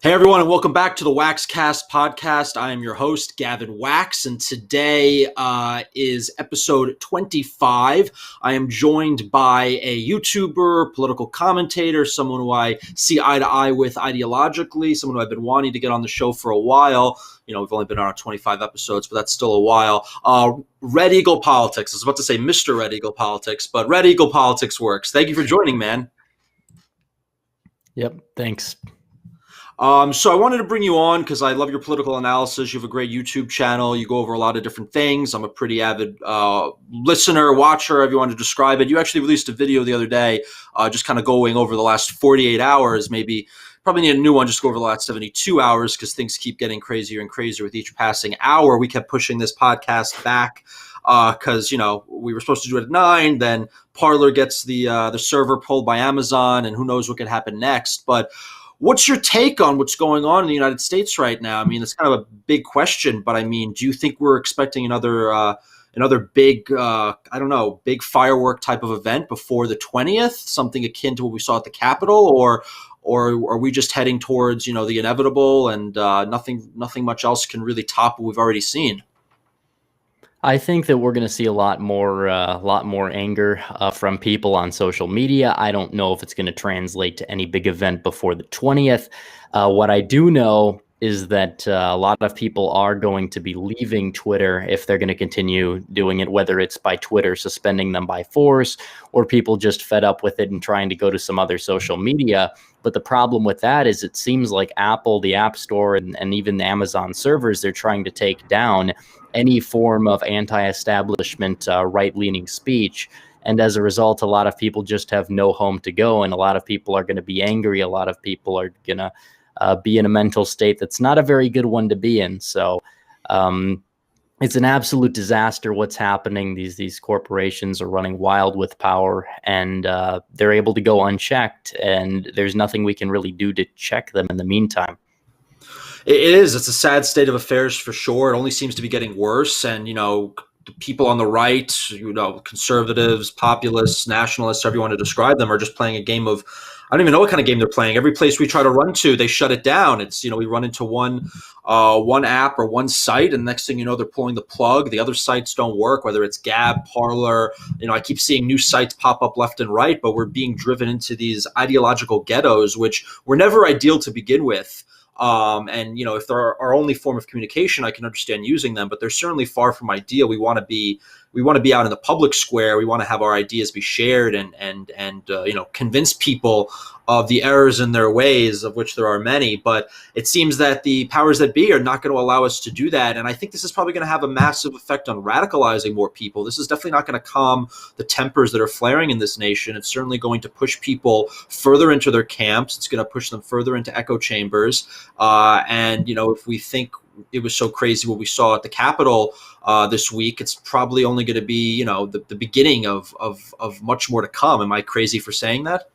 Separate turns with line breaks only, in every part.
Hey everyone, and welcome back to the Waxcast podcast. I am your host, Gavin Wax, and today is episode 25. I am joined by a YouTuber, political commentator, someone who I see eye to eye with ideologically, someone who I've been wanting to get on the show for a while. You know, we've only been on 25 episodes, but that's still a while. Red Eagle Politics. I was about to say Mr. Red Eagle Politics, but Red Eagle Politics works. Thank you for joining, man.
Yep, thanks.
So I wanted to bring you on because I love your political analysis. You have a great YouTube channel. You go over a lot of different things. I'm a pretty avid listener, watcher, however you want to describe it. You actually released a video the other day just kind of going over the last 48 hours, probably need a new one just go over the last 72 hours because things keep getting crazier and crazier with each passing hour. We kept pushing this podcast back because, we were supposed to do it at 9, then Parler gets the server pulled by Amazon, and who knows what could happen next. But what's your take on what's going on in the United States right now? I mean, it's kind of a big question, but I mean, do you think we're expecting another big, big firework type of event before the 20th, something akin to what we saw at the Capitol, or are we just heading towards, the inevitable and nothing much else can really top what we've already seen?
I think that we're going to see a lot more anger from people on social media. I don't know if it's going to translate to any big event before the 20th. What I do know is that a lot of people are going to be leaving Twitter if they're going to continue doing it, whether it's by Twitter suspending them by force or people just fed up with it and trying to go to some other social media. But the problem with that is it seems like Apple, the App Store, and even the Amazon servers, they're trying to take down any form of anti-establishment, right-leaning speech. And as a result, a lot of people just have no home to go, and a lot of people are going to be angry. A lot of people are going to be in a mental state that's not a very good one to be in. So it's an absolute disaster what's happening. These corporations are running wild with power, and they're able to go unchecked, and there's nothing we can really do to check them in the meantime.
It is. It's a sad state of affairs for sure. It only seems to be getting worse. And, the people on the right, conservatives, populists, nationalists, however you want to describe them, are just playing a game of, I don't even know what kind of game they're playing. Every place we try to run to, they shut it down. It's, we run into one app or one site, and next thing you know, they're pulling the plug. The other sites don't work, whether it's Gab, Parler. I keep seeing new sites pop up left and right, but we're being driven into these ideological ghettos, which were never ideal to begin with. If they're our only form of communication, I can understand using them, but they're certainly far from ideal. We want to be out in the public square. We want to have our ideas be shared and convince people of the errors in their ways, of which there are many. But it seems that the powers that be are not going to allow us to do that. And I think this is probably going to have a massive effect on radicalizing more people. This is definitely not going to calm the tempers that are flaring in this nation. It's certainly going to push people further into their camps. It's going to push them further into echo chambers. If we think it was so crazy what we saw at the Capitol this week, it's probably only going to be, the beginning of much more to come. Am I crazy for saying that?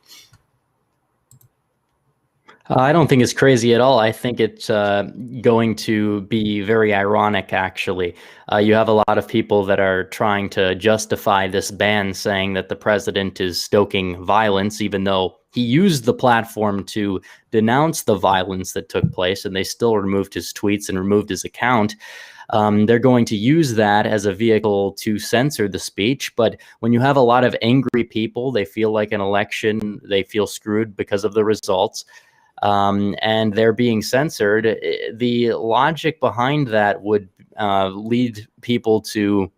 I don't think it's crazy at all. I think it's going to be very ironic, actually. You have a lot of people that are trying to justify this ban, saying that the president is stoking violence, even though he used the platform to denounce the violence that took place, and they still removed his tweets and removed his account. They're going to use that as a vehicle to censor the speech. But when you have a lot of angry people, they feel like an election, they feel screwed because of the results. And they're being censored. The logic behind that would lead people to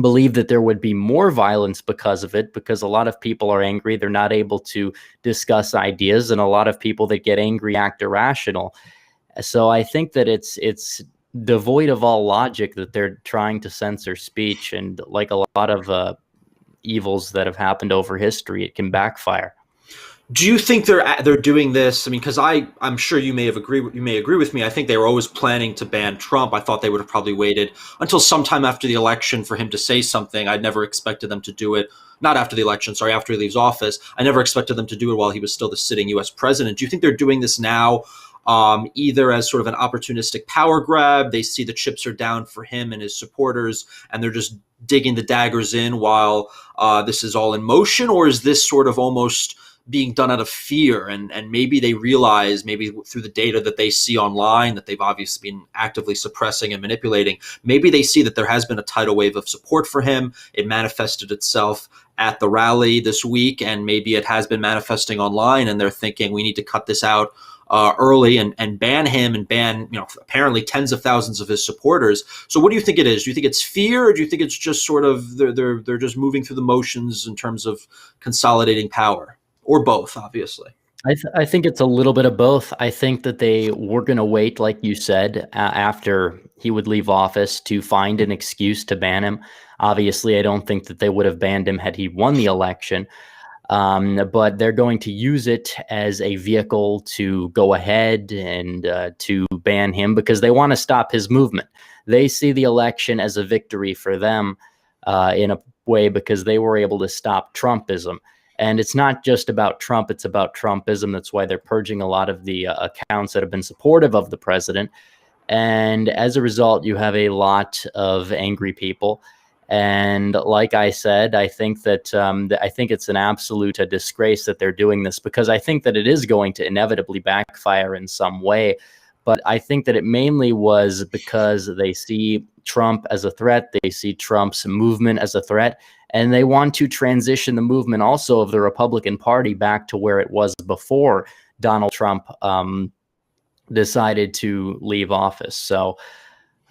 believe that there would be more violence because of it, because a lot of people are angry. They're not able to discuss ideas, and a lot of people that get angry act irrational. So I think that it's devoid of all logic that they're trying to censor speech, and like a lot of evils that have happened over history, it can backfire.
Do you think they're doing this? I mean, because I'm sure you may agree with me. I think they were always planning to ban Trump. I thought they would have probably waited until sometime after the election for him to say something. I'd never expected them to do it. Not after the election, sorry, after he leaves office. I never expected them to do it while he was still the sitting U.S. president. Do you think they're doing this now, either as sort of an opportunistic power grab? They see the chips are down for him and his supporters, and they're just digging the daggers in while this is all in motion? Or is this sort of almost being done out of fear, and maybe they realize, maybe through the data that they see online that they've obviously been actively suppressing and manipulating, maybe they see that there has been a tidal wave of support for him. It manifested itself at the rally this week, and maybe it has been manifesting online, and they're thinking we need to cut this out early and ban him, and ban, apparently tens of thousands of his supporters. So what do you think it is? Do you think it's fear, or do you think it's just sort of they're just moving through the motions in terms of consolidating power? Or both, obviously.
I think it's a little bit of both. I think that they were going to wait, like you said, after he would leave office to find an excuse to ban him. Obviously, I don't think that they would have banned him had he won the election. But they're going to use it as a vehicle to go ahead and to ban him because they want to stop his movement. They see the election as a victory for them in a way because they were able to stop Trumpism. And it's not just about Trump, it's about Trumpism. That's why they're purging a lot of the accounts that have been supportive of the president. And as a result, you have a lot of angry people. And like I said, I think that I think it's an absolute disgrace that they're doing this, because I think that it is going to inevitably backfire in some way. But I think that it mainly was because they see Trump as a threat. They see Trump's movement as a threat. And they want to transition the movement also of the Republican Party back to where it was before Donald Trump decided to leave office. So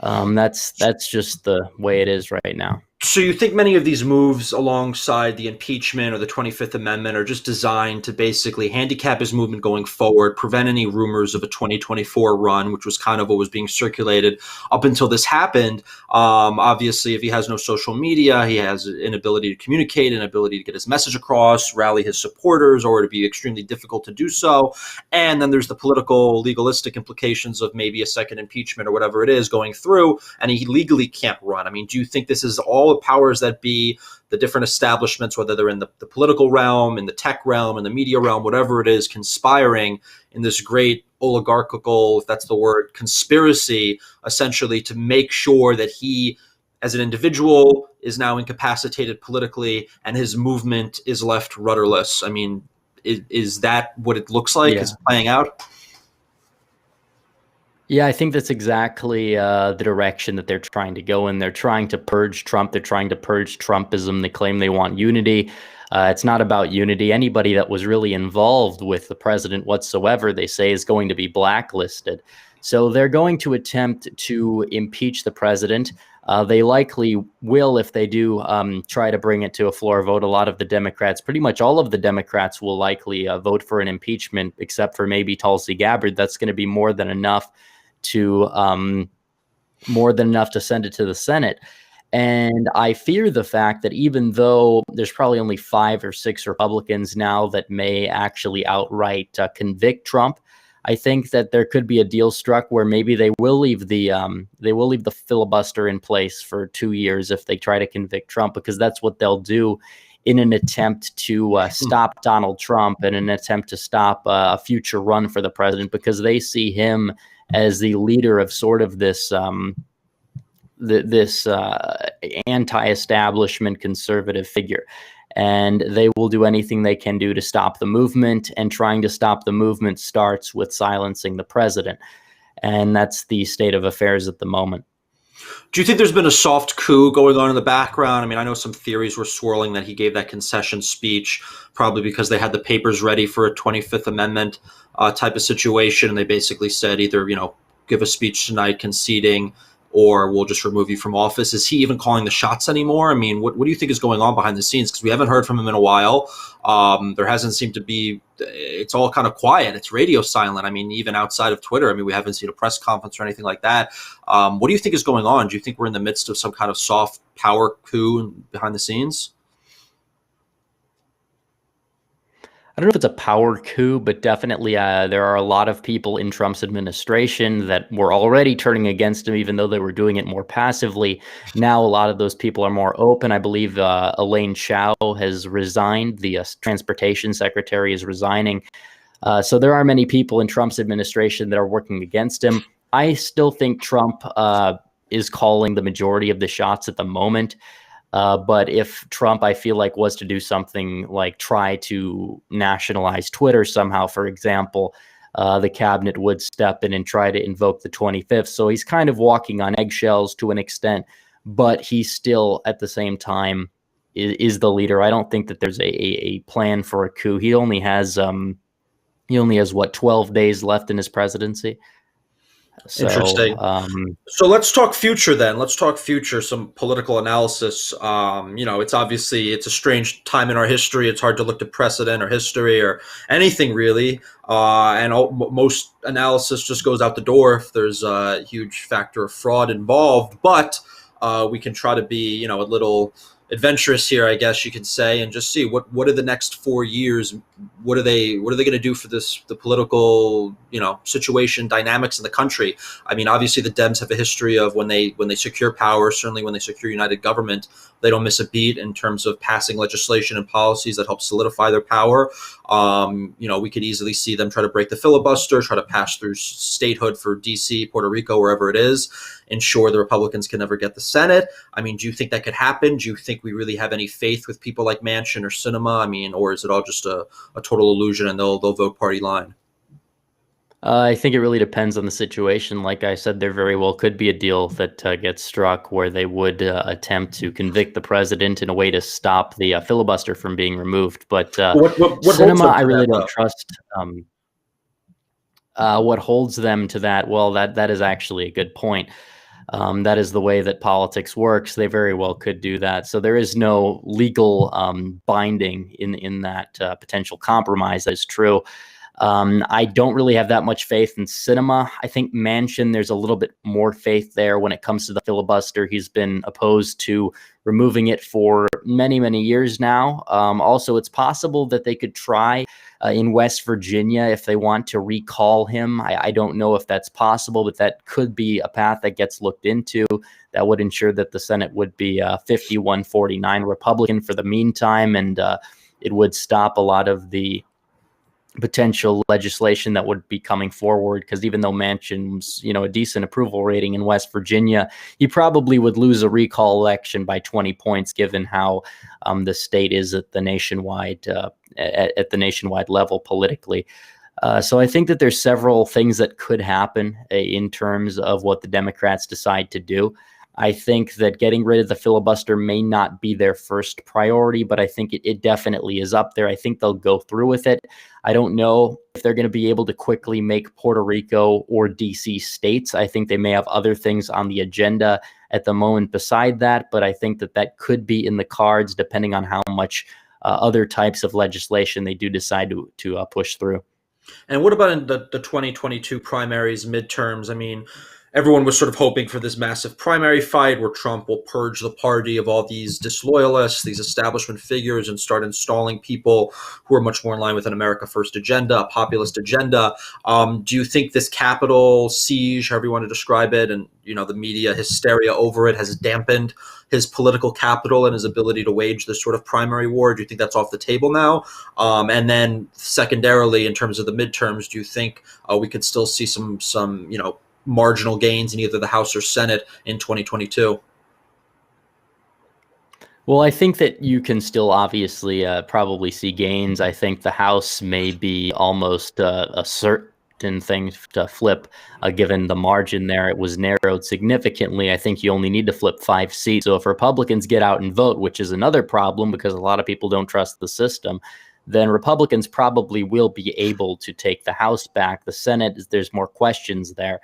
that's just the way it is right now.
So you think many of these moves alongside the impeachment or the 25th Amendment are just designed to basically handicap his movement going forward, prevent any rumors of a 2024 run, which was kind of what was being circulated up until this happened. Obviously, if he has no social media, he has an inability to communicate, an ability to get his message across, rally his supporters, or to be extremely difficult to do so. And then there's the political, legalistic implications of maybe a second impeachment or whatever it is going through, and he legally can't run. I mean, do you think this is all the powers that be, the different establishments, whether they're in the political realm, in the tech realm, in the media realm, whatever it is, conspiring in this great oligarchical, if that's the word, conspiracy, essentially to make sure that he, as an individual, is now incapacitated politically and his movement is left rudderless? I mean, is that what it looks like?
Yeah.
Is it playing out?
Yeah, I think that's exactly the direction that they're trying to go in. They're trying to purge Trump. They're trying to purge Trumpism. They claim they want unity. It's not about unity. Anybody that was really involved with the president whatsoever, they say, is going to be blacklisted. So they're going to attempt to impeach the president. They likely will, if they do try to bring it to a floor vote. A lot of the Democrats, pretty much all of the Democrats, will likely vote for an impeachment, except for maybe Tulsi Gabbard. That's going to be more than enough to send it to the Senate. And I fear the fact that even though there's probably only 5 or 6 Republicans now that may actually outright convict Trump, I think that there could be a deal struck where maybe they will leave the filibuster in place for 2 years if they try to convict Trump, because that's what they'll do in an attempt to stop Donald Trump and an attempt to stop a future run for the president, because they see him as the leader of sort of this anti-establishment conservative figure. And they will do anything they can do to stop the movement, and trying to stop the movement starts with silencing the president. And that's the state of affairs at the moment.
Do you think there's been a soft coup going on in the background? I mean, I know some theories were swirling that he gave that concession speech probably because they had the papers ready for a 25th Amendment type of situation. And they basically said either, give a speech tonight conceding, or we'll just remove you from office. Is he even calling the shots anymore? I mean, what do you think is going on behind the scenes? Because we haven't heard from him in a while. There hasn't seemed to be, it's all kind of quiet. It's radio silent. I mean, even outside of Twitter, we haven't seen a press conference or anything like that. What do you think is going on? Do you think we're in the midst of some kind of soft power coup behind the scenes?
I don't know if it's a power coup, but definitely there are a lot of people in Trump's administration that were already turning against him, even though they were doing it more passively. Now a lot of those people are more open. I believe Elaine Chao has resigned. The transportation secretary is resigning. So there are many people in Trump's administration that are working against him. I still think Trump is calling the majority of the shots at the moment. But if Trump, I feel like, was to do something like try to nationalize Twitter somehow, for example, the cabinet would step in and try to invoke the 25th. So he's kind of walking on eggshells to an extent, but he still, at the same time, is the leader. I don't think that there's a plan for a coup. He only has what, 12 days left in his presidency. So,
Interesting. So let's talk future then. Let's talk future, some political analysis. It's obviously it's a strange time in our history. It's hard to look to precedent or history or anything really. Most analysis just goes out the door if there's a huge factor of fraud involved. But we can try to be, a little adventurous here, I guess you could say, and just see what are the next 4 years. What are they going to do for the political situation dynamics in the country? I mean, obviously the Dems have a history of when they secure power, certainly when they secure united government, they don't miss a beat in terms of passing legislation and policies that help solidify their power. We could easily see them try to break the filibuster, try to pass through statehood for DC, Puerto Rico, wherever it is, ensure the Republicans can never get the Senate. I mean, do you think that could happen? Do you think we really have any faith with people like Manchin or Sinema? I mean, or is it all just a total illusion and they'll vote party line?
I think it really depends on the situation. Like I said, there very well could be a deal that gets struck where they would attempt to convict the president in a way to stop the filibuster from being removed. But
What
Sinema, I really
that,
don't trust. What holds them to that? Well, that is actually a good point. That is the way that politics works. They very well could do that. So there is no legal binding in that potential compromise. That is true. I don't really have that much faith in Sinema. I think Manchin, there's a little bit more faith there when it comes to the filibuster. He's been opposed to removing it for many, many years now. Also, it's possible that they could try in West Virginia if they want to recall him. I don't know if that's possible, but that could be a path that gets looked into. That would ensure that the Senate would be 51-49 Republican for the meantime, and it would stop a lot of the potential legislation that would be coming forward, because even though Manchin's, a decent approval rating in West Virginia, he probably would lose a recall election by 20 points, given how the state is at the nationwide level politically. So I think that there's several things that could happen in terms of what the Democrats decide to do. I think that getting rid of the filibuster may not be their first priority, but I think it definitely is up there. I think they'll go through with it. I don't know if they're going to be able to quickly make Puerto Rico or DC states. I think they may have other things on the agenda at the moment beside that, but I think that could be in the cards depending on how much other types of legislation they do decide to push through.
And what about in the 2022 primaries, midterms? I mean, everyone was sort of hoping for this massive primary fight where Trump will purge the party of all these disloyalists, these establishment figures, and start installing people who are much more in line with an America First agenda, a populist agenda. Do you think this Capitol siege, however you want to describe it, and the media hysteria over it has dampened his political capital and his ability to wage this sort of primary war? Do you think that's off the table now? And then secondarily, in terms of the midterms, do you think we could still see some marginal gains in either the House or Senate in 2022?
Well, I think that you can still obviously probably see gains. I think the House may be almost a certain thing to flip, given the margin there. It was narrowed significantly. I think you only need to flip 5 seats. So if Republicans get out and vote, which is another problem because a lot of people don't trust the system, then Republicans probably will be able to take the House back. The Senate, there's more questions there.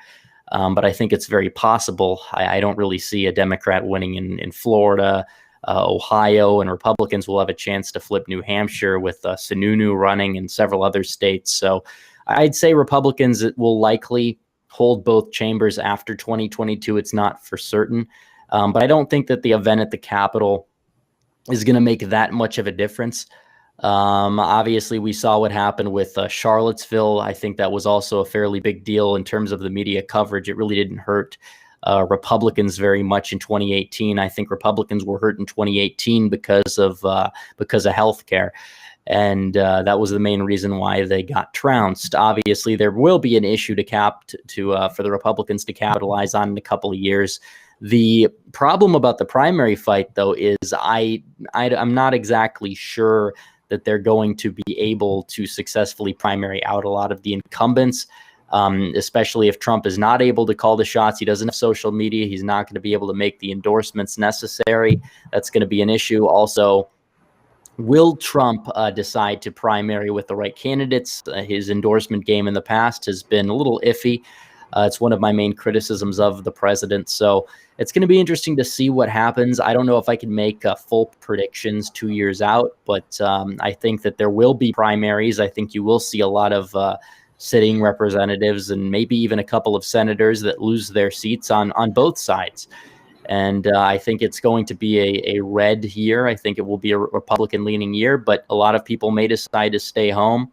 But I think it's very possible. I don't really see a Democrat winning in Florida, Ohio, and Republicans will have a chance to flip New Hampshire with Sununu running and several other states. So I'd say Republicans will likely hold both chambers after 2022. It's not for certain. But I don't think that the event at the Capitol is going to make that much of a difference. Obviously, we saw what happened with Charlottesville. I think that was also a fairly big deal in terms of the media coverage. It really didn't hurt Republicans very much in 2018. I think Republicans were hurt in 2018 because of healthcare. And that was the main reason why they got trounced. Obviously, there will be an issue for the Republicans to capitalize on in a couple of years. The problem about the primary fight, though, is I'm not exactly sure that they're going to be able to successfully primary out a lot of the incumbents, especially if Trump is not able to call the shots. He doesn't have social media. He's not going to be able to make the endorsements necessary. That's going to be an issue. Also, will Trump decide to primary with the right candidates? His endorsement game in the past has been a little iffy. It's one of my main criticisms of the president. So it's going to be interesting to see what happens. I don't know if I can make full predictions 2 years out, but I think that there will be primaries. I think you will see a lot of sitting representatives and maybe even a couple of senators that lose their seats on both sides. And I think it's going to be a red year. I think it will be a Republican-leaning year, but a lot of people may decide to stay home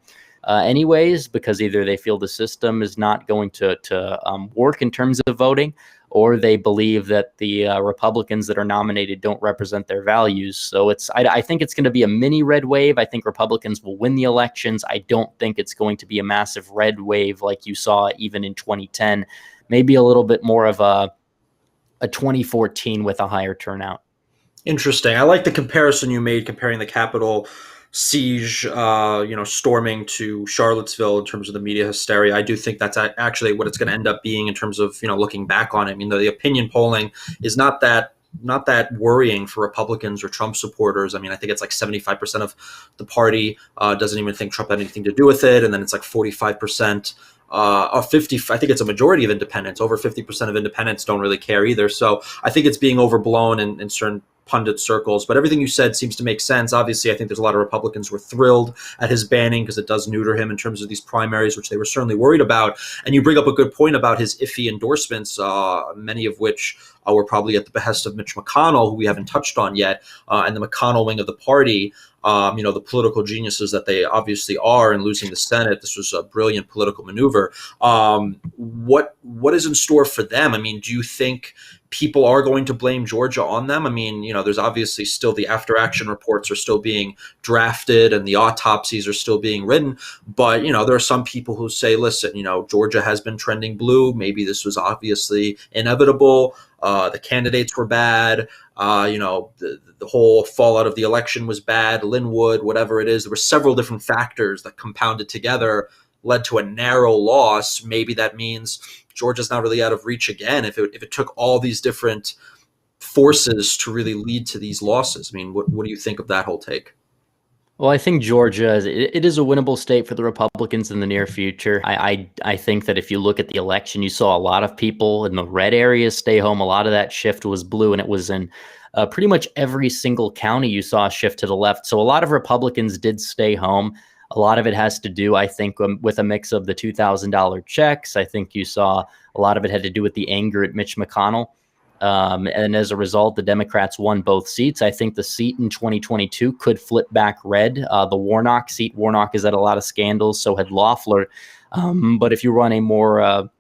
anyways, because either they feel the system is not going to work in terms of voting, or they believe that the Republicans that are nominated don't represent their values. So I think it's going to be a mini red wave. I think Republicans will win the elections. I don't think it's going to be a massive red wave like you saw even in 2010. Maybe a little bit more of a 2014 with a higher turnout.
Interesting. I like the comparison you made comparing the Capitol siege, storming to Charlottesville in terms of the media hysteria. I do think that's actually what it's going to end up being in terms of, looking back on it. I mean, the opinion polling is not that worrying for Republicans or Trump supporters. I mean, I think it's like 75% of the party doesn't even think Trump had anything to do with it. And then it's like 45% or 50, I think it's a majority of independents. Over 50% of independents don't really care either. So I think it's being overblown in certain pundit circles, but everything you said seems to make sense. Obviously, I think there's a lot of Republicans who were thrilled at his banning because it does neuter him in terms of these primaries, which they were certainly worried about. And you bring up a good point about his iffy endorsements, many of which were probably at the behest of Mitch McConnell, who we haven't touched on yet, and the McConnell wing of the party. The political geniuses that they obviously are in losing the Senate. This was a brilliant political maneuver. What is in store for them? I mean, do you think people are going to blame Georgia on them? I mean, there's obviously still the after action reports are still being drafted and the autopsies are still being written. But, there are some people who say, listen, Georgia has been trending blue. Maybe this was obviously inevitable. The candidates were bad. The whole fallout of the election was bad. Linwood, whatever it is, there were several different factors that compounded together, led to a narrow loss. Maybe that means Georgia's not really out of reach again if it took all these different forces to really lead to these losses. I mean, what do you think of that whole take?
Well, I think Georgia, it is a winnable state for the Republicans in the near future. I think that if you look at the election, you saw a lot of people in the red areas stay home. A lot of that shift was blue, and it was in pretty much every single county you saw a shift to the left. So a lot of Republicans did stay home. A lot of it has to do, I think, with a mix of the $2,000 checks. I think you saw a lot of it had to do with the anger at Mitch McConnell. And as a result, the Democrats won both seats. I think the seat in 2022 could flip back red. The Warnock seat, Warnock has had a lot of scandals, so had Loeffler. But if you run a more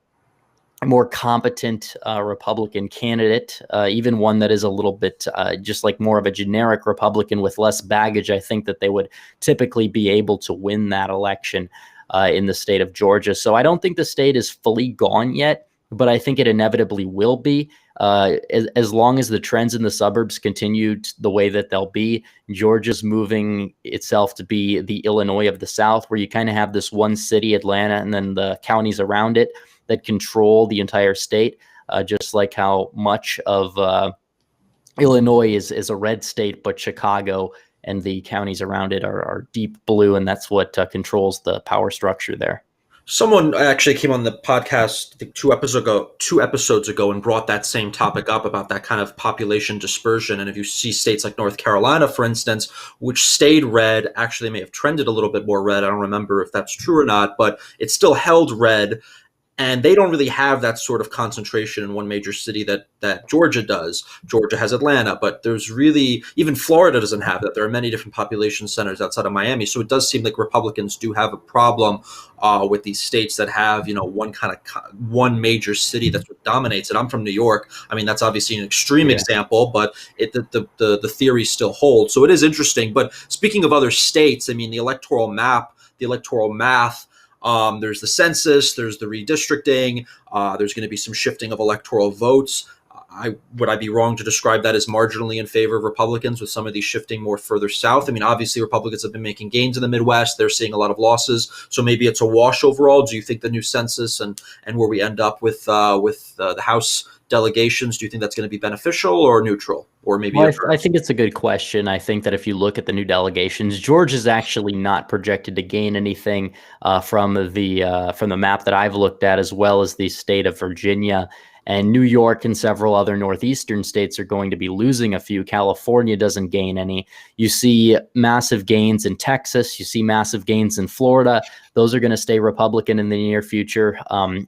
competent Republican candidate, even one that is a little bit just like more of a generic Republican with less baggage, I think that they would typically be able to win that election in the state of Georgia. So I don't think the state is fully gone yet, but I think it inevitably will be. As long as the trends in the suburbs continue the way that they'll be, Georgia's moving itself to be the Illinois of the South, where you kind of have this one city, Atlanta, and then the counties around it that control the entire state, just like how much of Illinois is a red state, but Chicago and the counties around it are deep blue, and that's what controls the power structure there.
Someone actually came on the podcast, I think two episodes ago, and brought that same topic up about that kind of population dispersion. And if you see states like North Carolina, for instance, which stayed red, actually may have trended a little bit more red. I don't remember if that's true or not, but it still held red. And they don't really have that sort of concentration in one major city that Georgia does. Georgia has Atlanta, but there's really, even Florida doesn't have that. There are many different population centers outside of Miami. So it does seem like Republicans do have a problem with these states that have, one major city that's what dominates it. I'm from New York. I mean, that's obviously an extreme example, but the theory still holds. So it is interesting. But speaking of other states, I mean, the electoral map, the electoral math, there's the census, there's the redistricting, there's going to be some shifting of electoral votes. Would I be wrong to describe that as marginally in favor of Republicans, with some of these shifting more further south? I mean, obviously Republicans have been making gains in the Midwest. They're seeing a lot of losses, so maybe it's a wash overall. Do you think the new census and where we end up with the House delegations, do you think that's going to be beneficial or neutral, or maybe?
Well, I think it's a good question. I think that if you look at the new delegations, Georgia is actually not projected to gain anything from the map that I've looked at, as well as the state of Virginia. And New York and several other northeastern states are going to be losing a few. California doesn't gain any. You see massive gains in Texas. You see massive gains in Florida. Those are going to stay Republican in the near future.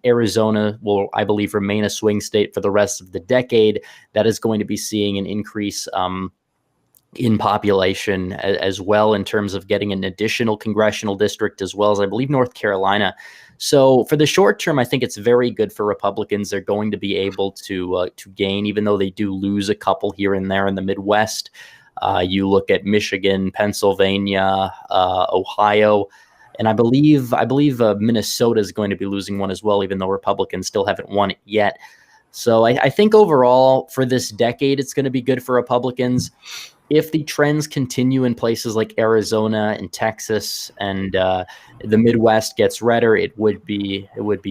Arizona will, I believe, remain a swing state for the rest of the decade. That is going to be seeing an increase in population as well, in terms of getting an additional congressional district, as well as, I believe, North Carolina. So for the short term, I think it's very good for Republicans. They're going to be able to gain, even though they do lose a couple here and there in the Midwest. You look at Michigan, Pennsylvania, Ohio, and I believe Minnesota is going to be losing one as well, even though Republicans still haven't won it yet. So I think overall for this decade, it's going to be good for Republicans. If the trends continue in places like Arizona and Texas, and the Midwest gets redder, it would be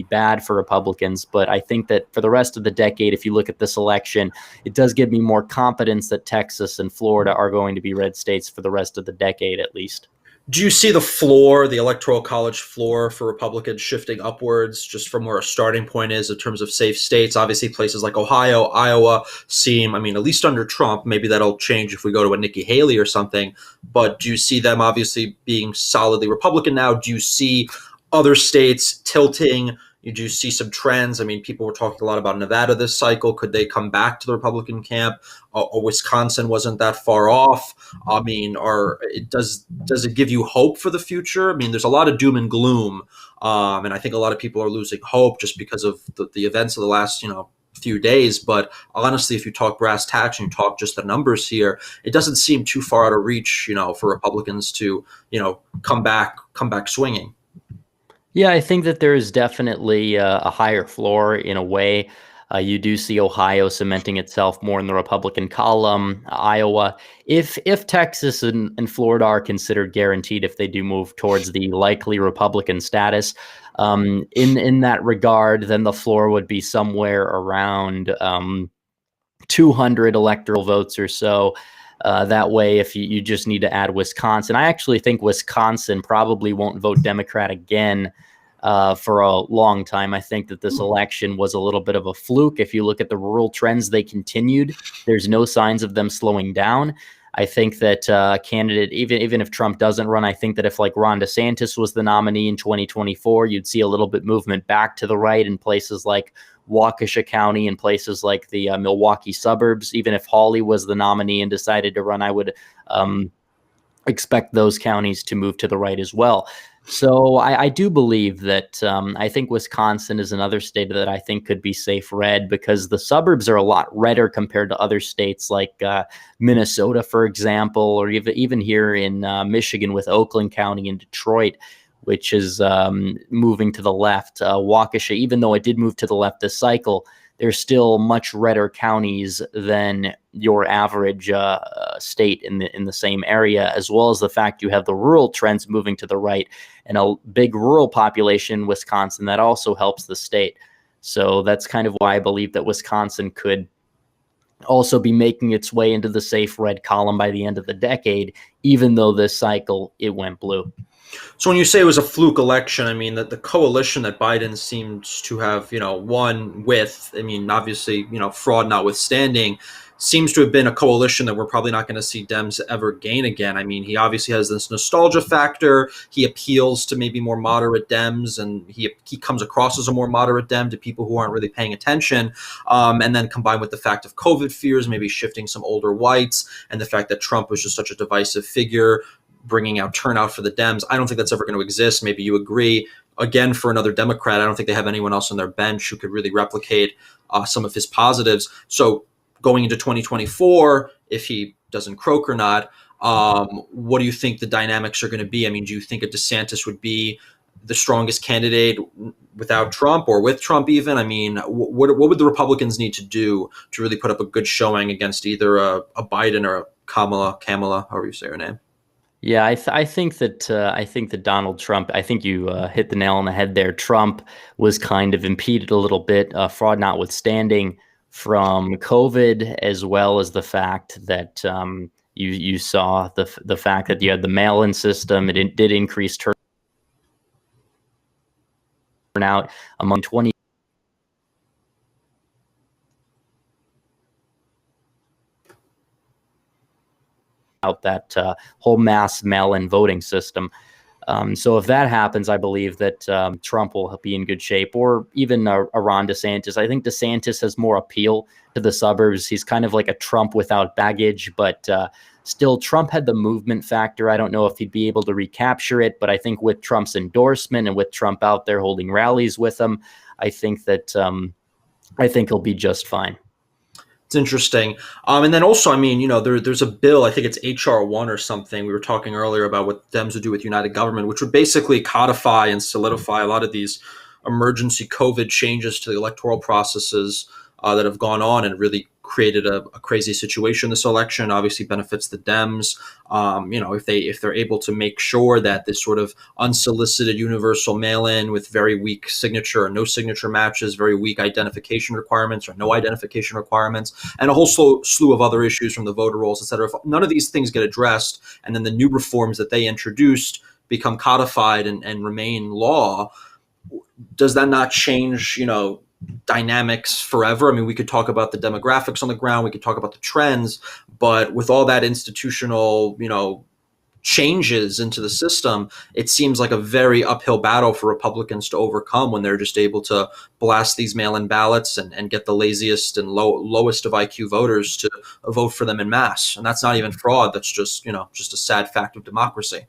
bad for Republicans. But I think that for the rest of the decade, if you look at this election, it does give me more confidence that Texas and Florida are going to be red states for the rest of the decade, at least.
Do you see the floor, the Electoral College floor for Republicans shifting upwards, just from where a starting point is in terms of safe states? Obviously, places like Ohio, Iowa seem, I mean, at least under Trump, maybe that'll change if we go to a Nikki Haley or something, but do you see them obviously being solidly Republican now? Do you see other states tilting? Do you see some trends? I mean, people were talking a lot about Nevada this cycle. Could they come back to the Republican camp? Wisconsin wasn't that far off. I mean, does it give you hope for the future? I mean, there's a lot of doom and gloom, and I think a lot of people are losing hope just because of the events of the last few days. But honestly, if you talk brass tacks and you talk just the numbers here, it doesn't seem too far out of reach, for Republicans to come back swinging.
Yeah, I think that there is definitely a higher floor in a way. You do see Ohio cementing itself more in the Republican column. Iowa, if Texas and Florida are considered guaranteed, if they do move towards the likely Republican status, in that regard, then the floor would be somewhere around 200 electoral votes or so. That way, if you just need to add Wisconsin, I actually think Wisconsin probably won't vote Democrat again for a long time. I think that this election was a little bit of a fluke. If you look at the rural trends, they continued. There's no signs of them slowing down. I think that candidate, even if Trump doesn't run, I think that if like Ron DeSantis was the nominee in 2024, you'd see a little bit movement back to the right in places like Waukesha County and places like the Milwaukee suburbs. Even if Hawley was the nominee and decided to run, I would expect those counties to move to the right as well. So I do believe that I think Wisconsin is another state that I think could be safe red, because the suburbs are a lot redder compared to other states like Minnesota, for example, or even here in Michigan with Oakland County and Detroit, which is moving to the left. Waukesha, even though it did move to the left this cycle, there's still much redder counties than your average state in the same area, as well as the fact you have the rural trends moving to the right and a big rural population in Wisconsin that also helps the state. So that's kind of why I believe that Wisconsin could also be making its way into the safe red column by the end of the decade, even though this cycle it went blue.
So when you say it was a fluke election, I mean that the coalition that Biden seems to have, won with, I mean, obviously, fraud notwithstanding, seems to have been a coalition that we're probably not going to see Dems ever gain again. I mean, he obviously has this nostalgia factor. He appeals to maybe more moderate Dems, and he comes across as a more moderate Dem to people who aren't really paying attention. And then combined with the fact of COVID fears, maybe shifting some older whites, and the fact that Trump was just such a divisive figure, bringing out turnout for the Dems. I don't think that's ever going to exist. Maybe you agree. Again, for another Democrat, I don't think they have anyone else on their bench who could really replicate some of his positives. So going into 2024, if he doesn't croak or not, what do you think the dynamics are going to be? I mean, do you think a DeSantis would be the strongest candidate without Trump or with Trump even? I mean, what would the Republicans need to do to really put up a good showing against either a Biden or a Kamala, however you say her name?
Yeah, I think that Donald Trump. I think you hit the nail on the head there. Trump was kind of impeded a little bit, fraud notwithstanding, from COVID, as well as the fact that you saw the fact that you had the mail-in system. It did increase turnout among 20 out that whole mass mail-in voting system. So if that happens, I believe that Trump will be in good shape, or even a Ron DeSantis. I think DeSantis has more appeal to the suburbs. He's kind of like a Trump without baggage, but still, Trump had the movement factor. I don't know if he'd be able to recapture it, but I think with Trump's endorsement and with Trump out there holding rallies with him, I think he'll be just fine.
It's interesting. And then also, I mean, there's a bill, I think it's HR1 or something. We were talking earlier about what Dems would do with United Government, which would basically codify and solidify a lot of these emergency COVID changes to the electoral processes that have gone on and really created a crazy situation this election. Obviously benefits the Dems. If they're able to make sure that this sort of unsolicited universal mail-in with very weak signature or no signature matches, very weak identification requirements or no identification requirements, and a whole slew of other issues from the voter rolls, et cetera. If none of these things get addressed, and then the new reforms that they introduced become codified and remain law, does that not change, dynamics forever? I mean, we could talk about the demographics on the ground, we could talk about the trends, but with all that institutional, changes into the system, it seems like a very uphill battle for Republicans to overcome when they're just able to blast these mail-in ballots and get the laziest and lowest of IQ voters to vote for them in mass. And that's not even fraud. That's just a sad fact of democracy.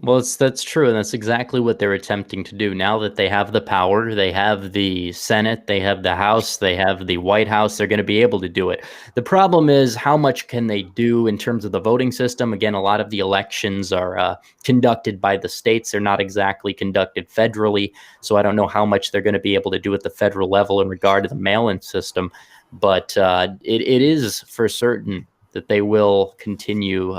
Well, that's true, and that's exactly what they're attempting to do. Now that they have the power, they have the Senate, they have the House, they have the White House, they're going to be able to do it. The problem is, how much can they do in terms of the voting system? Again, a lot of the elections are conducted by the states. They're not exactly conducted federally, so I don't know how much they're going to be able to do at the federal level in regard to the mail-in system. But it is for certain that they will continue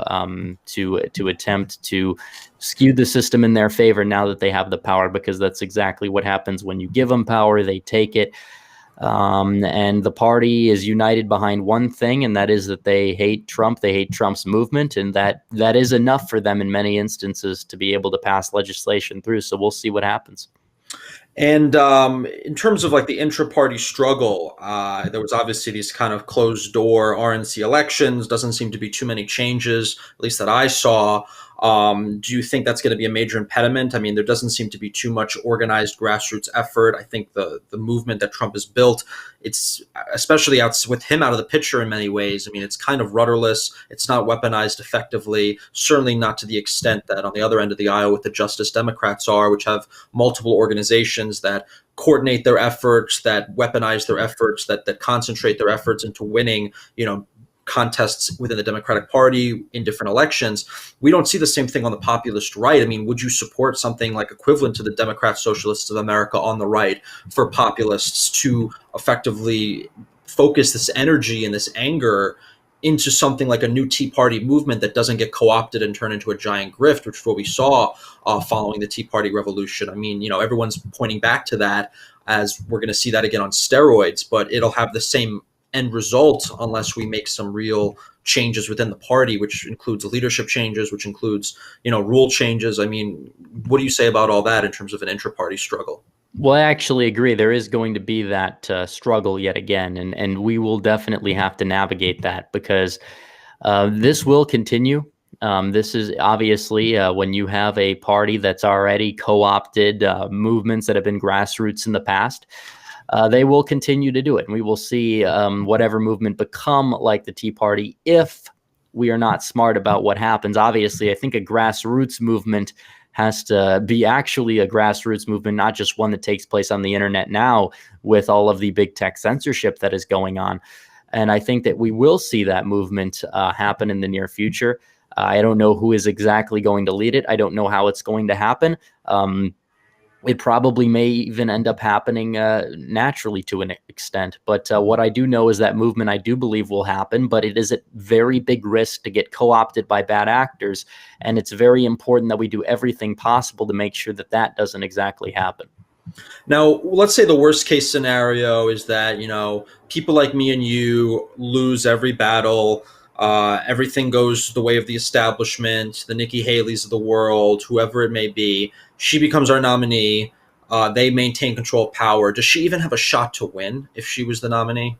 to attempt to skew the system in their favor now that they have the power, because that's exactly what happens when you give them power. They take it. And the party is united behind one thing, and that is that they hate Trump. They hate Trump's movement, and that is enough for them in many instances to be able to pass legislation through. So we'll see what happens.
And in terms of like the intra-party struggle, there was obviously these kind of closed door RNC elections. Doesn't seem to be too many changes, at least that I saw. Do you think that's going to be a major impediment? I mean, there doesn't seem to be too much organized grassroots effort. I think the movement that Trump has built, it's especially with him out of the picture in many ways. I mean, it's kind of rudderless. It's not weaponized effectively, certainly not to the extent that on the other end of the aisle with the Justice Democrats are, which have multiple organizations that coordinate their efforts, that weaponize their efforts, that concentrate their efforts into winning, contests within the Democratic Party in different elections. We don't see the same thing on the populist right. I mean, would you support something like equivalent to the Democrat Socialists of America on the right for populists to effectively focus this energy and this anger into something like a new Tea Party movement that doesn't get co-opted and turn into a giant grift, which is what we saw following the Tea Party revolution? I mean, everyone's pointing back to that as we're going to see that again on steroids, but it'll have the same end result unless we make some real changes within the party, which includes leadership changes, which includes, rule changes. I mean, what do you say about all that in terms of an intra-party struggle?
Well, I actually agree. There is going to be that struggle yet again, and we will definitely have to navigate that, because this will continue. This is obviously when you have a party that's already co-opted movements that have been grassroots in the past. They will continue to do it, and we will see whatever movement become like the Tea Party if we are not smart about what happens. Obviously, I think a grassroots movement has to be actually a grassroots movement, not just one that takes place on the internet now with all of the big tech censorship that is going on. And I think that we will see that movement happen in the near future. I don't know who is exactly going to lead it. I don't know how it's going to happen. It probably may even end up happening naturally to an extent. But what I do know is that movement I do believe will happen, but it is at very big risk to get co-opted by bad actors. And it's very important that we do everything possible to make sure that that doesn't exactly happen.
Now, let's say the worst case scenario is that, people like me and you lose every battle. Everything goes the way of the establishment, the Nikki Haley's of the world, whoever it may be. She becomes our nominee. They maintain control of power. Does she even have a shot to win if she was the nominee?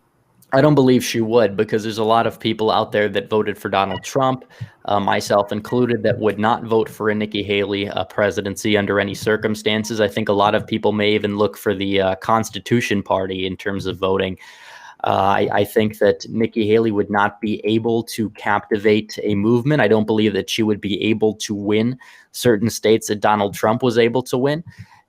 I don't believe she would, because there's a lot of people out there that voted for Donald Trump, myself included, that would not vote for a Nikki Haley presidency under any circumstances. I think a lot of people may even look for the Constitution Party in terms of voting. I think that Nikki Haley would not be able to captivate a movement. I don't believe that she would be able to win certain states that Donald Trump was able to win.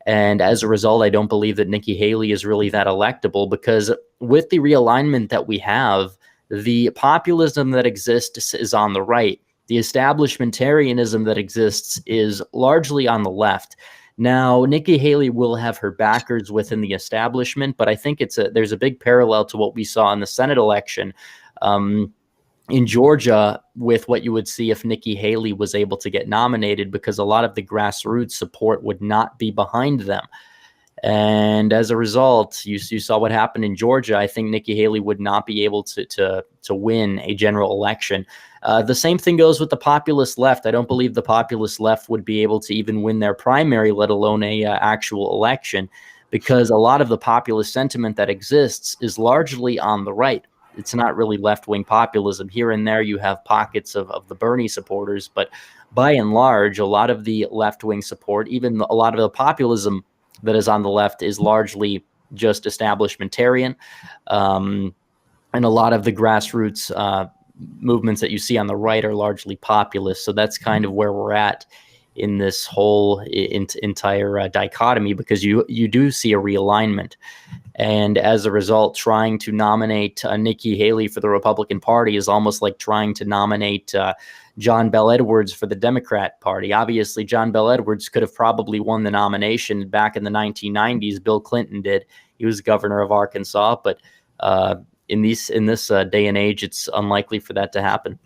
And as a result, I don't believe that Nikki Haley is really that electable, because with the realignment that we have, the populism that exists is on the right. The establishmentarianism that exists is largely on the left. Now, Nikki Haley will have her backers within the establishment, but I think there's a big parallel to what we saw in the Senate election. In Georgia, with what you would see if Nikki Haley was able to get nominated, because a lot of the grassroots support would not be behind them. And as a result, you saw what happened in Georgia. I think Nikki Haley would not be able to win a general election. The same thing goes with the populist left. I don't believe the populist left would be able to even win their primary, let alone a actual election, because a lot of the populist sentiment that exists is largely on the right. It's not really left-wing populism. Here and there you have pockets of the Bernie supporters, but by and large, a lot of the left-wing support, even a lot of the populism that is on the left, is largely just establishmentarian. And a lot of the grassroots movements that you see on the right are largely populist. So that's kind of where we're at in this whole entire dichotomy, because you do see a realignment. And as a result, trying to nominate Nikki Haley for the Republican Party is almost like trying to nominate John Bel Edwards for the Democrat Party. Obviously, John Bel Edwards could have probably won the nomination back in the 1990s. Bill Clinton did. He was governor of Arkansas. But in this day and age, it's unlikely for that to happen.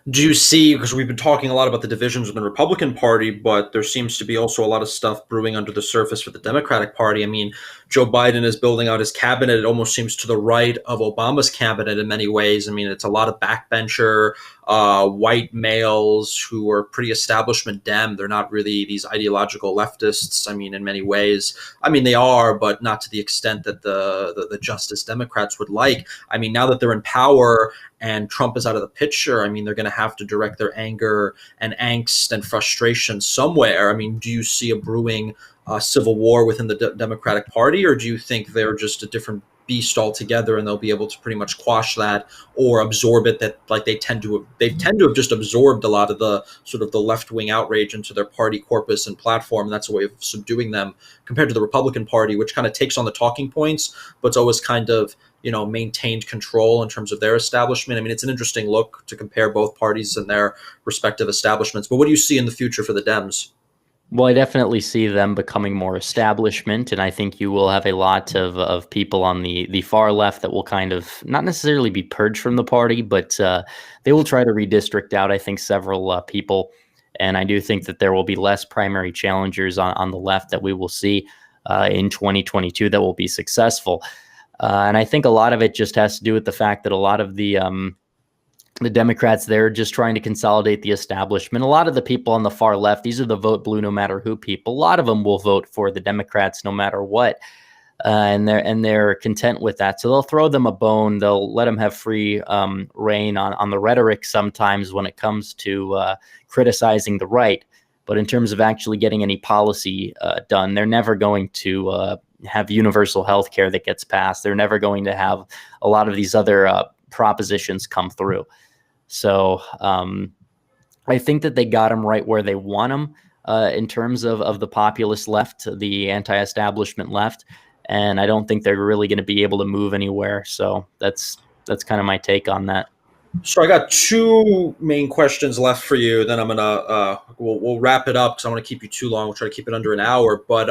Do you see, because we've been talking a lot about the divisions within the Republican Party, but there seems to be also a lot of stuff brewing under the surface with the Democratic Party. I mean, Joe Biden is building out his cabinet. It almost seems to the right of Obama's cabinet in many ways. I mean, it's a lot of backbencher, white males who are pretty establishment Dem. They're not really these ideological leftists. I mean, in many ways, I mean, they are, but not to the extent that the Justice Democrats would like. I mean, now that they're in power and Trump is out of the picture, I mean, they're going to have to direct their anger and angst and frustration somewhere. I mean, do you see a brewing civil war within the Democratic Party, or do you think they're just a different beast altogether and they'll be able to pretty much quash that or absorb it, that like they tend to have just absorbed a lot of the sort of the left-wing outrage into their party corpus and platform, and that's a way of subduing them, compared to the Republican Party, which kind of takes on the talking points but it's always kind of maintained control in terms of their establishment. I mean, it's an interesting look to compare both parties and their respective establishments. But what do you see in the future for the Dems?
Well, I definitely see them becoming more establishment, and I think you will have a lot of people on the far left that will kind of not necessarily be purged from the party, but they will try to redistrict out, I think, several people. And I do think that there will be less primary challengers on the left that we will see in 2022 that will be successful. And I think a lot of it just has to do with the fact that a lot of the Democrats, they're just trying to consolidate the establishment. A lot of the people on the far left, these are the vote blue no matter who people. A lot of them will vote for the Democrats no matter what, and they're content with that. So they'll throw them a bone. They'll let them have free reign on the rhetoric sometimes when it comes to criticizing the right. But in terms of actually getting any policy done, they're never going to have universal health care that gets passed. They're never going to have a lot of these other propositions come through. So I think that they got them right where they want them in terms of the populist left, the anti-establishment left. And I don't think they're really going to be able to move anywhere. So that's kind of my take on that.
So I got two main questions left for you. Then I'm gonna we'll wrap it up because I want to keep you too long. We'll try to keep it under an hour. But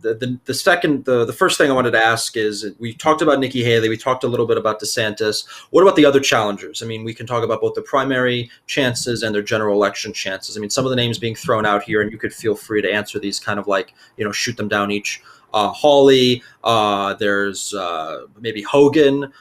the first thing I wanted to ask is we talked about Nikki Haley. We talked a little bit about DeSantis. What about the other challengers? I mean, we can talk about both the primary chances and their general election chances. I mean, some of the names being thrown out here, and you could feel free to answer these kind of like shoot them down each. Hawley. There's maybe Hogan.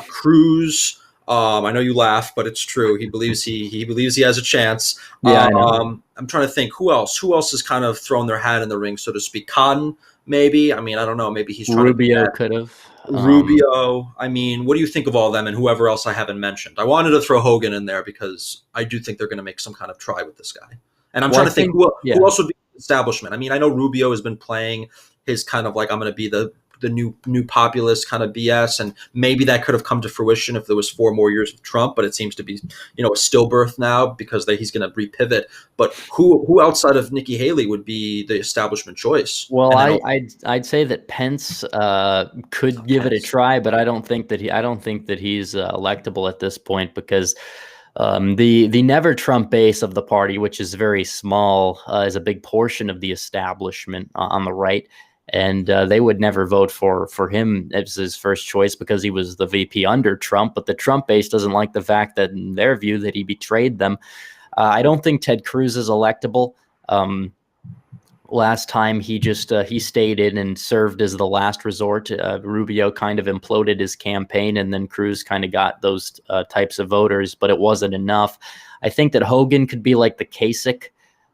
Cruz. I know you laugh, but it's true. He believes he has a chance.
Yeah, I know.
I'm trying to think who else. Who else has kind of thrown their hat in the ring, so to speak? Cotton, maybe. I mean, I don't know. Maybe he's trying to be
Rubio
that.
could have.
Rubio. I mean, what do you think of all them and whoever else I haven't mentioned? I wanted to throw Hogan in there because I do think they're going to make some kind of try with this guy. And I'm
Well,
trying
I
to think
think,
who
yeah.
else would be establishment. I mean, I know Rubio has been playing his kind of like I'm going to be the new populist kind of BS, and maybe that could have come to fruition if there was 4 more years of Trump. But it seems to be a stillbirth now because he's going to repivot. But who outside of Nikki Haley would be the establishment choice?
Well,
And then
I'd say that Pence could give it a
Pence.
try, but I don't think that he's electable at this point because the never Trump base of the party, which is very small, is a big portion of the establishment on the right, and they would never vote for him as his first choice because he was the VP under Trump. But the Trump base doesn't like the fact that, in their view, that he betrayed them. I don't think Ted Cruz is electable. Last time he stayed in and served as the last resort. Rubio kind of imploded his campaign, and then Cruz kind of got those types of voters, but it wasn't enough. I think that Hogan could be like the Kasich.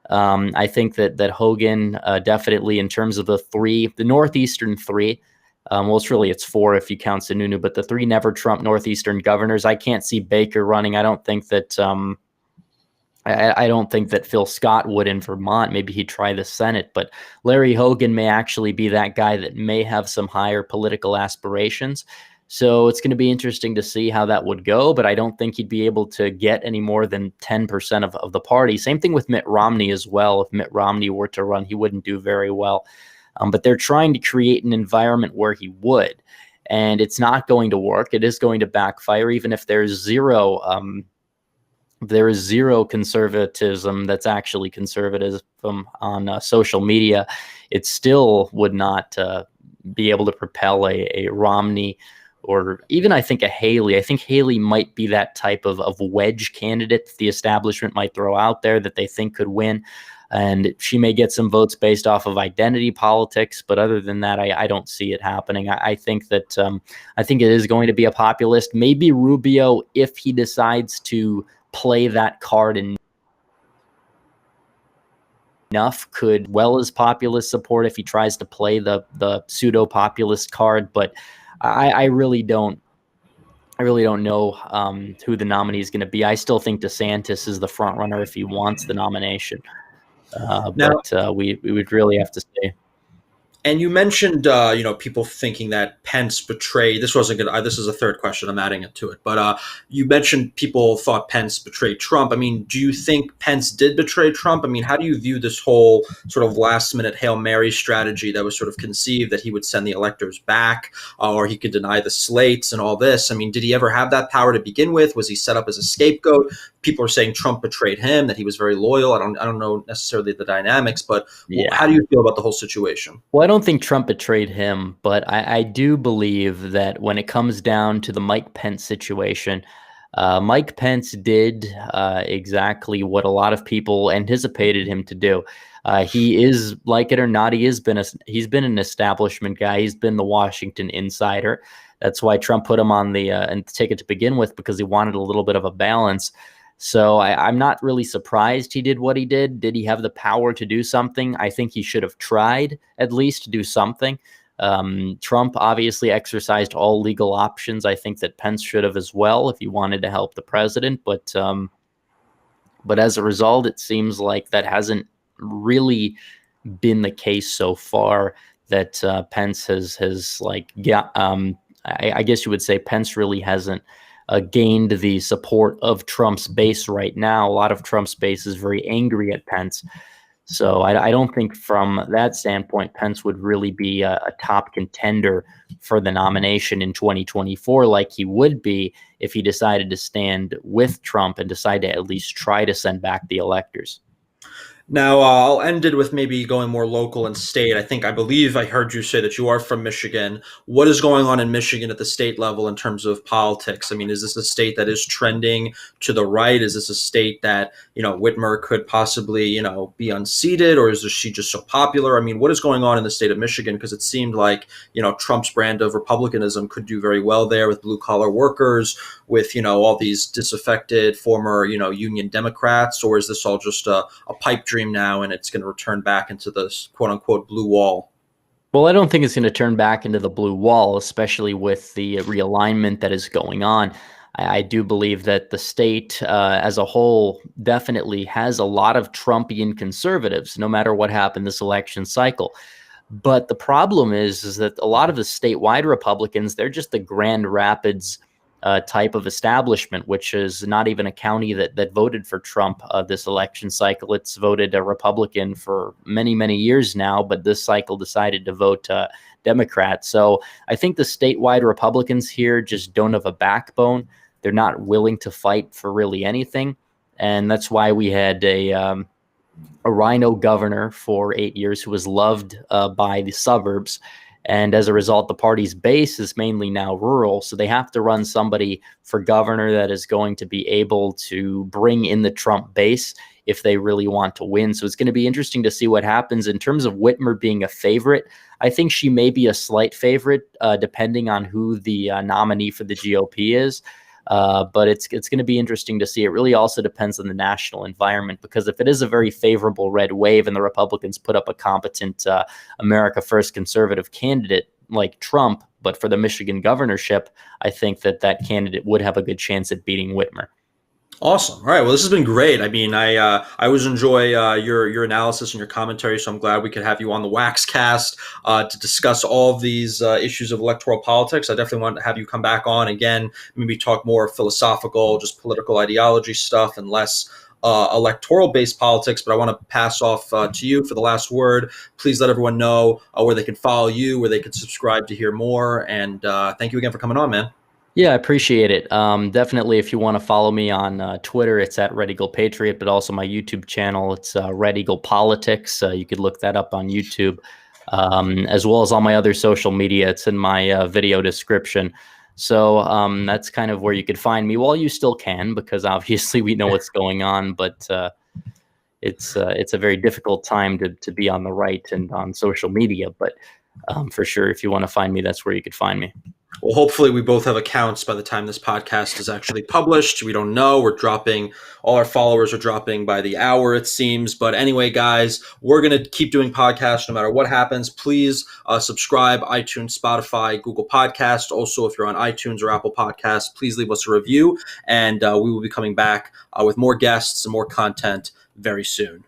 I think that Hogan definitely, in terms of the northeastern three. Well, it's four if you count Sununu, but the three never Trump northeastern governors. I can't see Baker running. I don't think that. I don't think that Phil Scott would in Vermont. Maybe he'd try the Senate, but Larry Hogan may actually be that guy that may have some higher political aspirations. So it's going to be interesting to see how that would go, but I don't think he'd be able to get any more than 10% of the party. Same thing with Mitt Romney as well. If Mitt Romney were to run, he wouldn't do very well. But they're trying to create an environment where he would, and it's not going to work. It is going to backfire, even if there is zero conservatism that's actually conservatism on social media. It still would not be able to propel a Romney or even, I think, a Haley. I think Haley might be that type of wedge candidate that the establishment might throw out there that they think could win. And she may get some votes based off of identity politics. But other than that, I don't see it happening. I think that I think it is going to be a populist. Maybe Rubio, if he decides to play that card enough, could well as populist support if he tries to play the pseudo populist card. But I really don't know who the nominee is going to be. I still think DeSantis is the front runner if he wants the nomination.
Now,
But we would really have to see.
and you mentioned, people thinking that Pence betrayed. This wasn't good. This is a third question. I'm adding it to it. But you mentioned people thought Pence betrayed Trump. I mean, do you think Pence did betray Trump? I mean, how do you view this whole sort of last minute Hail Mary strategy that was sort of conceived that he would send the electors back or he could deny the slates and all this? I mean, did he ever have that power to begin with? Was he set up as a scapegoat? People are saying Trump betrayed him, that he was very loyal. I don't know necessarily the dynamics, but
Yeah.
how do you feel about the whole situation?
Well, I don't think Trump betrayed him, but I do believe that when it comes down to the Mike Pence situation, Mike Pence did exactly what a lot of people anticipated him to do. He is, like it or not, he's been an establishment guy. He's been the Washington insider. That's why Trump put him on the ticket to begin with, because he wanted a little bit of a balance. So I'm not really surprised he did what he did. Did he have the power to do something? I think he should have tried at least to do something. Trump obviously exercised all legal options. I think that Pence should have as well if he wanted to help the president. But as a result, it seems like that hasn't really been the case so far. That Pence has like I guess you would say Pence really hasn't gained the support of Trump's base right now. A lot of Trump's base is very angry at Pence. So I don't think from that standpoint, Pence would really be a top contender for the nomination in 2024 like he would be if he decided to stand with Trump and decide to at least try to send back the electors.
Now, I'll end it with maybe going more local and state. I believe I heard you say that you are from Michigan. What is going on in Michigan at the state level in terms of politics? I mean, is this a state that is trending to the right? Is this a state that, Whitmer could possibly, be unseated, or is she just so popular? I mean, what is going on in the state of Michigan? Because it seemed like, Trump's brand of republicanism could do very well there with blue collar workers, with, all these disaffected former, union Democrats, or is this all just a pipe dream now and it's going to return back into this quote unquote blue wall?
Well, I don't think it's going to turn back into the blue wall, especially with the realignment that is going on. I do believe that the state as a whole definitely has a lot of Trumpian conservatives, no matter what happened this election cycle. But the problem is that a lot of the statewide Republicans, they're just the Grand Rapids type of establishment, which is not even a county that voted for Trump this election cycle. It's voted a Republican for many, many years now, but this cycle decided to vote Democrat. So I think the statewide Republicans here just don't have a backbone. They're not willing to fight for really anything. And that's why we had a rhino governor for 8 years who was loved by the suburbs. And as a result, the party's base is mainly now rural. So they have to run somebody for governor that is going to be able to bring in the Trump base if they really want to win. So it's going to be interesting to see what happens in terms of Whitmer being a favorite. I think she may be a slight favorite, depending on who the nominee for the GOP is. But it's going to be interesting to see. It really also depends on the national environment, because if it is a very favorable red wave and the Republicans put up a competent America First conservative candidate like Trump, but for the Michigan governorship, I think that candidate would have a good chance at beating Whitmer.
Awesome. All right. Well, this has been great. I mean, I always enjoy your analysis and your commentary, so I'm glad we could have you on the Waxcast to discuss all of these issues of electoral politics. I definitely want to have you come back on again, maybe talk more philosophical, just political ideology stuff, and less electoral-based politics. But I want to pass off to you for the last word. Please let everyone know where they can follow you, where they can subscribe to hear more, and thank you again for coming on, man.
Yeah, I appreciate it. Definitely, if you want to follow me on Twitter, it's at Red Eagle Patriot, but also my YouTube channel, it's Red Eagle Politics. You could look that up on YouTube, as well as all my other social media. It's in my video description. So that's kind of where you could find me. Well, you still can, because obviously we know what's going on, but it's a very difficult time to be on the right and on social media. But for sure, if you want to find me, that's where you could find me.
Well, hopefully we both have accounts by the time this podcast is actually published. We don't know. All our followers are dropping by the hour, it seems. But anyway, guys, we're going to keep doing podcasts no matter what happens. Please subscribe, iTunes, Spotify, Google Podcast. Also, if you're on iTunes or Apple Podcasts, please leave us a review. And we will be coming back with more guests and more content very soon.